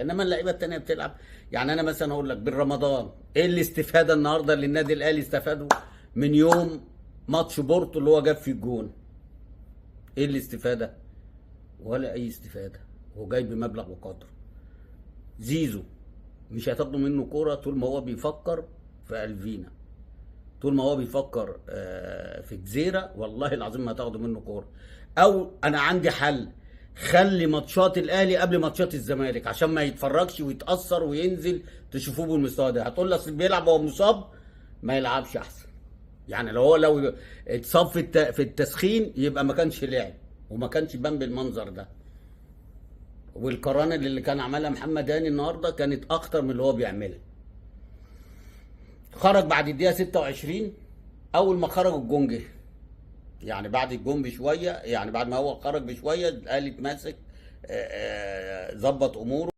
انما اللعيبه التانيه بتلعب. يعني انا مثلا اقول لك بالرمضان ايه الاستفاده النهارده اللي النادي الاهلي استفاده من يوم ماتش بورتو اللي هو جاب فيه الجون؟ ايه الاستفاده؟ ولا اي استفاده. هو جاي بمبلغ وقدره. زيزو مش هتاخدوا منه كوره طول ما هو بيفكر في الفينا، طول ما هو بيفكر في جزيره والله العظيم ما هتاخدوا منه كوره. او انا عندي حل، خلي ماتشات الاهلي قبل ماتشات الزمالك عشان ما يتفرجش ويتاثر وينزل تشوفوه بالمستوى ده. هتقول لي اصل بيلعب وهو مصاب، ما يلعبش احسن. يعني لو اتصاب في التسخين يبقى ما كانش لعب وما كانش بان بالمنظر ده. والقرانه اللي كان عملها محمد هاني النهارده كانت اكتر من اللي هو بيعملها. خرج بعد الدقيقه 26، اول ما خرج الجون جه. يعني بعد الجون بشويه، يعني بعد ما هو خرج بشويه الاهلي اتماسك، ظبط اموره.